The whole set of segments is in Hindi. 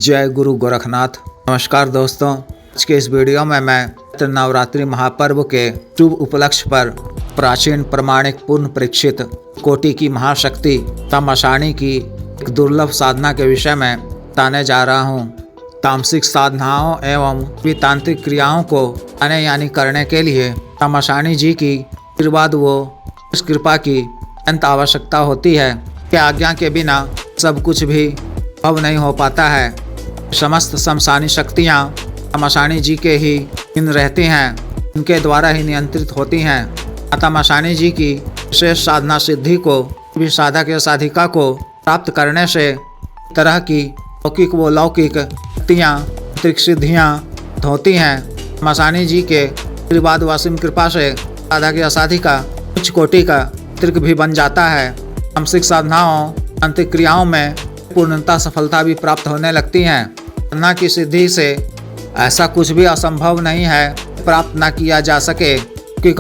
जय गुरु गोरखनाथ। नमस्कार दोस्तों, आज के इस वीडियो में मैं नवरात्रि महापर्व के शुभ उपलक्ष्य पर प्राचीन प्रमाणिक पूर्ण परीक्षित कोटि की महाशक्ति तमसाणी की एक दुर्लभ साधना के विषय में बताने जा रहा हूँ। तामसिक साधनाओं एवं तांत्रिक क्रियाओं को आने यानी करने के लिए तमसाणी जी की आशीर्वाद व कृपा की अत्यंत आवश्यकता होती है। कि आज्ञा के बिना सब कुछ भी संभव नहीं हो पाता है। समस्त शमशानी शक्तियाँ तमसाणी जी के ही इन रहती हैं, उनके द्वारा ही नियंत्रित होती हैं। तमसाणी जी की विशेष साधना सिद्धि को भी साधक या साधिका को प्राप्त करने से तरह की लौकिक व लौकिक शक्तियाँ तांत्रिक सिद्धियाँ होती हैं। तमसाणी जी के आशीर्वाद व असीम कृपा से साधक या साधिका उच्च कोटि का तांत्रिक भी बन जाता है। तामसिक साधनाओं तांत्रिक क्रियाओं में पूर्णता सफलता भी प्राप्त होने लगती हैं। साधना की सिद्धि से ऐसा कुछ भी असंभव नहीं है प्राप्त न किया जा सके।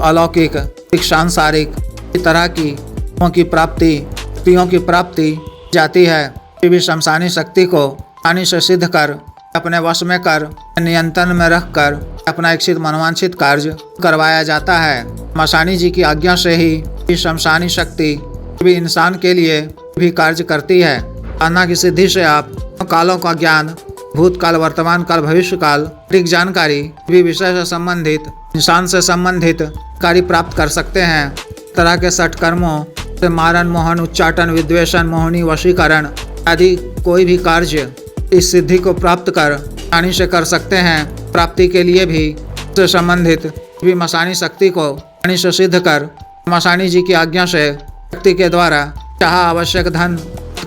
अलौकिक सांसारिक तरह की प्राप्ति शक्तियों की प्राप्ति जाती है। भी शमशानी शक्ति को आसानी से सिद्ध कर अपने वश में कर नियंत्रण में रख कर अपना इच्छित मनोवांछित कार्य करवाया जाता है। तमसाणी जी की आज्ञा से ही शमशानी शक्ति भी इंसान के लिए भी कार्य करती है। साधना की सिद्धि से आप कालों का ज्ञान, भूतकाल, वर्तमान काल, भविष्य काल की जानकारी भी विषय से संबंधित इंसान से संबंधित कार्य प्राप्त कर सकते हैं। तरह के सठ कर्मों से मारण, मोहन, उच्चाटन, विद्वेषण, मोहनी, वशीकरण आदि कोई भी कार्य इस सिद्धि को प्राप्त कर आसानी से कर सकते हैं। प्राप्ति के लिए भी से संबंधित भी मसानी शक्ति को आसानी से सिद्ध कर मसानी जी की आज्ञा से शक्ति के द्वारा चाह आवश्यक धन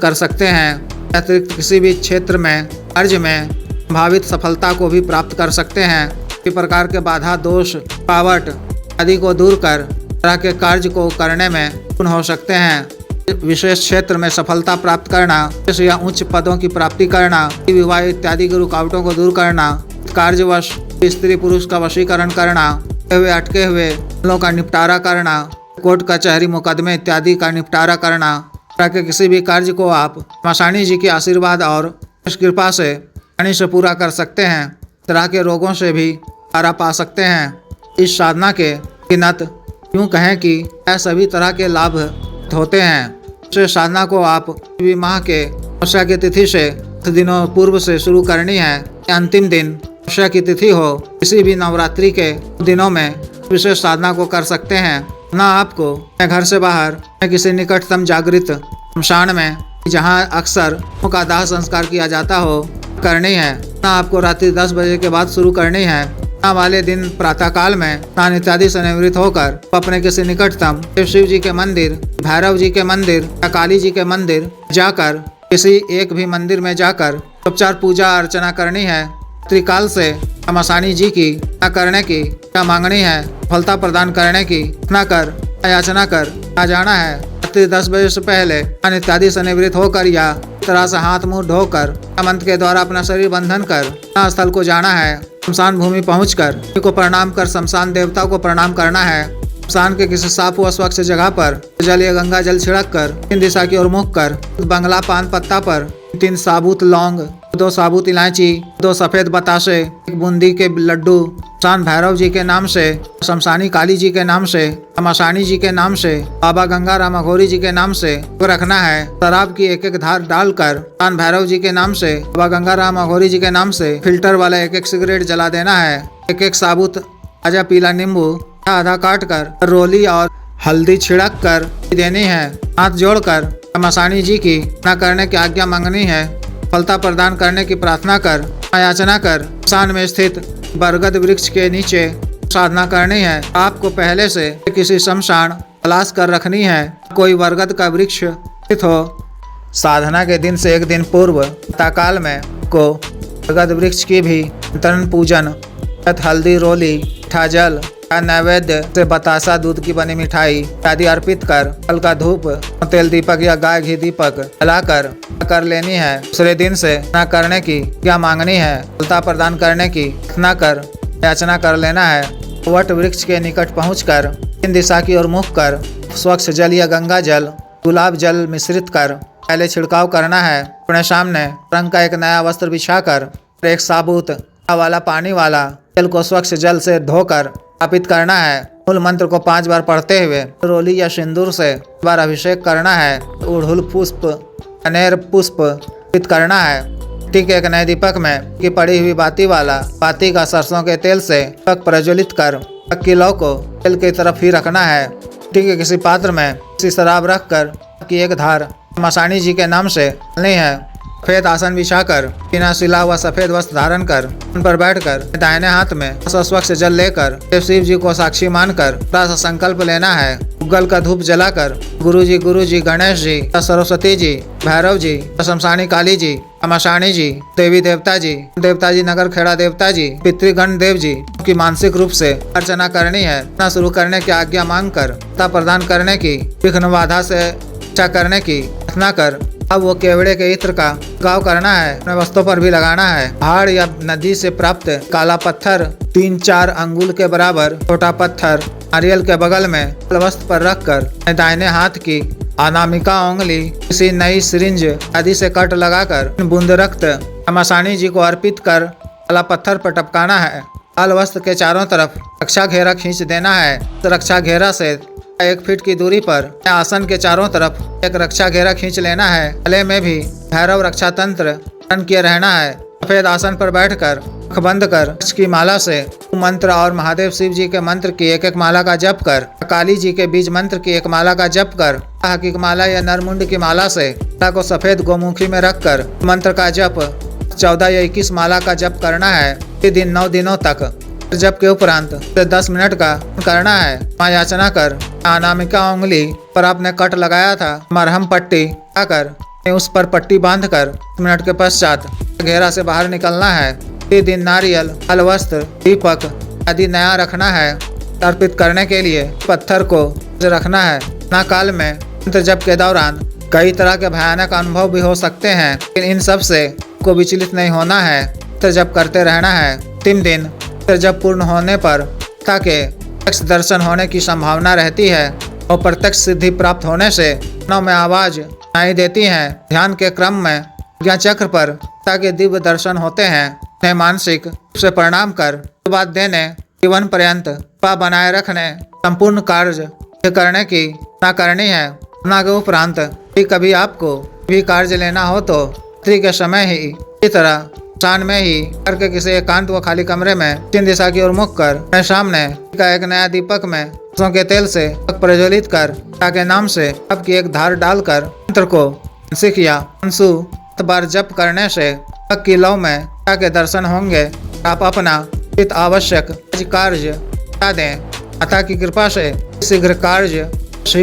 कर सकते हैं। अतिरिक्त किसी भी क्षेत्र में कार्य में संभावित सफलता को भी प्राप्त कर सकते हैं। इसी प्रकार के बाधा, दोष, रुकावट आदि को दूर कर तरह के कार्य को करने में पूर्ण हो सकते हैं। विशेष क्षेत्र में सफलता प्राप्त करना या उच्च पदों की प्राप्ति करना, विवाह इत्यादि की रुकावटों को दूर करना, कार्यवश स्त्री पुरुष का वशीकरण करना, अटके हुए मामलों का निपटारा करना, कोर्ट कचहरी मुकदमे इत्यादि का निपटारा करना। तरह के किसी भी कार्य को आप तमसाणी जी के आशीर्वाद और कृपा से आसानी से पूरा कर सकते हैं। तरह के रोगों से भी छुटकारा पा सकते हैं। इस साधना के गिनत यूँ कहें कि यह सभी तरह के लाभ होते हैं। इस साधना को आप किसी माह के अमावस्या की तिथि से 10 दिनों पूर्व से शुरू करनी है। अंतिम दिन अमावस्या की तिथि हो, किसी भी नवरात्रि के दिनों में विशेष साधना को कर सकते हैं। ना आपको घर से बाहर किसी निकटतम जागृत शमशान में जहां अक्सर का दाह संस्कार किया जाता हो करनी है, ना आपको रात्रि 10 बजे के बाद शुरू करनी है। ना वाले दिन प्रातःकाल में स्नान इत्यादि से निवृत्त होकर अपने किसी निकटतम शिव जी के मंदिर, भैरव जी के मंदिर या काली जी के मंदिर जाकर किसी एक भी मंदिर में जाकर उपचार पूजा अर्चना करनी है। त्रिकाल से तमसाणी जी की करने की क्या मांगनी है, सफलता प्रदान करने की ना कर याचना कर आ जाना है। रात्रि 10 बजे से पहले स्नान इत्यादि से निवृत्त होकर या तरह से हाथ मुंह धोकर मंत्र के द्वारा अपना शरीर बंधन कर स्थल को जाना है। शमशान भूमि पहुंचकर को प्रणाम कर शमशान देवता को प्रणाम करना है। शमशान के किसी साफ व स्वच्छ जगह पर जल या गंगा जल छिड़क कर 3 दिशा की ओर मुख कर बंगला पान पत्ता पर 3 साबुत लौंग, 2 साबुत इलायची, 2 सफेद बतासे, 1 बूंदी के लड्डू शमशान भैरव जी के नाम से, शमशानी काली जी के नाम से, तमसाणी जी के नाम से, बाबा गंगाराम अघोरी जी के नाम से रखना है। शराब की 1-1 धार डालकर शमशान भैरव जी के नाम से, बाबा गंगाराम अघोरी जी के नाम से फिल्टर वाला 1-1 सिगरेट जला देना है। 1-1 साबुत ताजा पीला नींबू आधा काट कर रोली और हल्दी छिड़क कर देनी है। हाथ जोड़कर तमसाणी जी की न करने की आज्ञा मांगनी है। सफलता प्रदान करने की प्रार्थना कर याचना कर शमशान में स्थित बरगद वृक्ष के नीचे साधना करनी है। आपको पहले से किसी शमशान तलाश कर रखनी है, कोई बरगद का वृक्ष स्थित हो। साधना के दिन से 1 दिन पूर्व प्रातःकाल में को बरगद वृक्ष की भी तरण पूजन, हल्दी, रोली, मीठा जल, नैवेद्य से बतासा, दूध की बनी मिठाई आदि अर्पित कर हल्का धूप, तेल दीपक या गाय घी दीपक जलाकर कर लेनी है। दूसरे दिन से न करने की क्या मांगनी है, सफलता प्रदान करने की न कर याचना कर लेना है। वट वृक्ष के निकट पहुंचकर 3 दिशा की ओर मुख कर स्वच्छ जल या गंगा जल, गुलाब जल मिश्रित कर पहले छिड़काव करना है। अपने सामने रंग का एक नया वस्त्र बिछाकर एक साबुत वाला पानी वाला तेल को स्वच्छ जल से धोकर स्थापित करना है। मूल मंत्र को 5 बार पढ़ते हुए रोली या सिंदूर से बार अभिषेक करना है। उड़हुल पुष्प कनेर पुष्प अर्पित करना है। मिट्टी के एक नए दीपक में की पड़ी हुई बाती का सरसों के तेल से दीपक प्रज्वलित कर की लौ को तेल की तरफ ही रखना है। मिट्टी के किसी पात्र में किसी शराब रख कर की एक धार मसानी जी के नाम से डालनी है। सफेद आसन बिछाकर बिना सिला हुआ सफेद वस्त्र धारण कर उन पर बैठकर दाहिने हाथ में स्वच्छ जल लेकर शिव जी को साक्षी मानकर थोड़ा सा संकल्प लेना है। उगल का धूप जलाकर गुरु जी, गणेश जी, सरस्वती जी, भैरव जी, शमशानी काली जी, मशानी जी, देवी देवता जी, नगर खेड़ा देवता जी, पितृगण देव जी की मानसिक रूप से अर्चना करनी है। शुरू करने की आज्ञा मांग कर प्रदान करने की विघ्न बाधा से इच्छा करने की प्रार्थना कर अब वो केवड़े के इत्र का छिड़काव करना है। अपने वस्त्रों पर भी लगाना है। पहाड़ या नदी से प्राप्त काला पत्थर 3-4 अंगुल के बराबर छोटा पत्थर नारियल के बगल में वस्त्र पर रखकर दाहिने हाथ की अनामिका उंगली किसी नई सिरिंज आदि से कट लगाकर बूंद रक्त मसानी जी को अर्पित कर काला पत्थर पर टपकाना है। लाल वस्त्र के चारों तरफ रक्षा घेरा खींच देना है। रक्षा घेरा से 1 फीट की दूरी पर आसन के चारों तरफ एक रक्षा घेरा खींच लेना है। गले में भी भैरव रक्षा तंत्र धारण किए रहना है। सफेद आसन पर बैठकर आँख बंद कर की माला से मंत्र और महादेव शिव जी के मंत्र की एक माला का जप कर, काली जी के बीज मंत्र की एक माला का जप कर, की माला या नरमुंड की माला से को सफेद गोमुखी में रखकर मंत्र का जप 14 या 21 माला का जप करना है। दिन 9 दिनों तक जप के उपरांत 10 मिनट का करना है। मां याचना कर अनामिका उंगली पर आपने कट लगाया था मरहम पट्टी आकर उस पर पट्टी बांधकर 10 मिनट के पश्चात घेरा से बाहर निकलना है। दिन नारियल, फल, वस्त्र, दीपक आदि नया रखना है। अर्पित करने के लिए पत्थर को रखना है। ना काल में मंत्र जप के दौरान कई तरह के भयानक अनुभव भी हो सकते हैं, लेकिन इन सब से को विचलित नहीं होना है। मंत्र जप करते रहना है। 3 दिन जब पूर्ण होने पर ताकि प्रत्यक्ष दर्शन होने की संभावना रहती है और प्रत्यक्ष सिद्धि प्राप्त होने से कानों में आवाज सुनाई देती है। ध्यान के क्रम में प्रज्ञा चक्र पर ताकि दिव्य दर्शन होते हैं। उन्हें मानसिक रूप से प्रणाम कर आशीर्वाद देने, जीवन पर्यंत कृपा बनाए रखने, संपूर्ण कार्य करने की ना करनी है। ना के उपरांत कभी आपको भी कार्य लेना हो तो रात्रि के समय ही इसी तरह शान में ही करके किसी एकांत व खाली कमरे में दक्षिण दिशा की ओर मुख कर अपने सामने का एक नया दीपक में सरसों के तेल से प्रज्वलित कर के नाम से आपकी एक धार डालकर मंत्र को मानसिक या अंशु बार जप करने से की लौ में के दर्शन होंगे। आप अपना आवश्यक कार्य बता दें। माता की कृपा से शीघ्र कार्य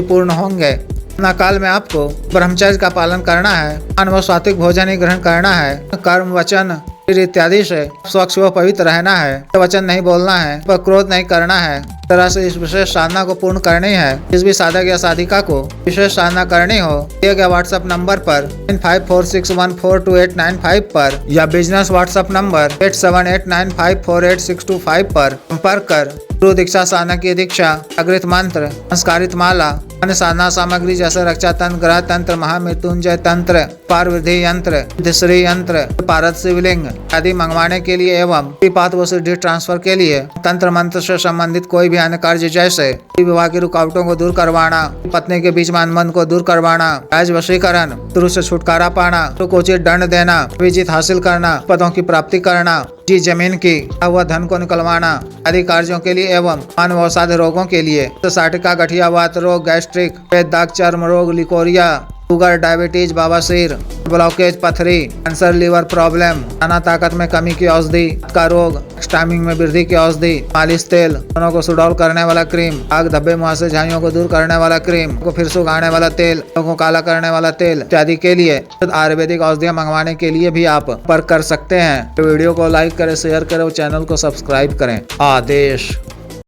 पूर्ण होंगे। ना काल में आपको ब्रह्मचर्य का पालन करना है। व सात्विक भोजन ही ग्रहण करना है। कर्म, वचन इत्यादि से स्वच्छ व पवित्र रहना है। वचन नहीं बोलना है, पर क्रोध नहीं करना है। तरह से इस विशेष साधना को पूर्ण करनी है। जिस भी साधक या साधिका को विशेष साधना करनी हो दिए गए व्हाट्सएप नंबर पर 9546142895 पर या बिजनेस व्हाट्सएप नंबर 8789548625 पर संपर्क कर गुरु दीक्षा साधना की दीक्षा, अग्रित मंत्र, संस्कारित माला, अन्य साधना सामग्री जैसे रक्षा तंत्र, ग्रह तंत्र, महामृत्युंजय तंत्र, पारविधि यंत्र, दिश्री यंत्र, पारद शिवलिंग आदि मंगवाने के लिए एवं पात व सिद्धि ट्रांसफर के लिए तंत्र मंत्र से संबंधित कोई भी अन्य कार्य जैसे विवाह की रुकावटों को दूर करवाना, पत्नी के बीच में अनबन को दूर करवाना, राज वशीकरण, शत्रु से छुटकारा पाना, को उचित दंड देना, विजित हासिल करना, पदों की प्राप्ति करना, जमीन की हुआ धन को निकलवाना आदि कार्यों के लिए एवं मानव अवसाद रोगों के लिए साटिका, गठिया, वात रोग, गैस्ट्रिक, पेट, दाग, चर्म रोग, लिकोरिया, शुगर, डायबिटीज, बवासीर, ब्लॉकेज, पथरी, कैंसर, लीवर प्रॉब्लम, खाना ताकत में कमी की औषधि का रोग, स्टामिंग में वृद्धि की औषधि, मालिश तेल, दोनों को सुडौल करने वाला क्रीम, आग, धब्बे, मुहासे, झाइयों को दूर करने वाला क्रीम, को फिर सुखाने वाला तेल, को काला करने वाला तेल इत्यादि के लिए आयुर्वेदिक औषधियाँ मंगवाने के लिए भी आप संपर्क कर सकते हैं। वीडियो को लाइक करें, शेयर करें और चैनल को सब्सक्राइब करें। आदेश।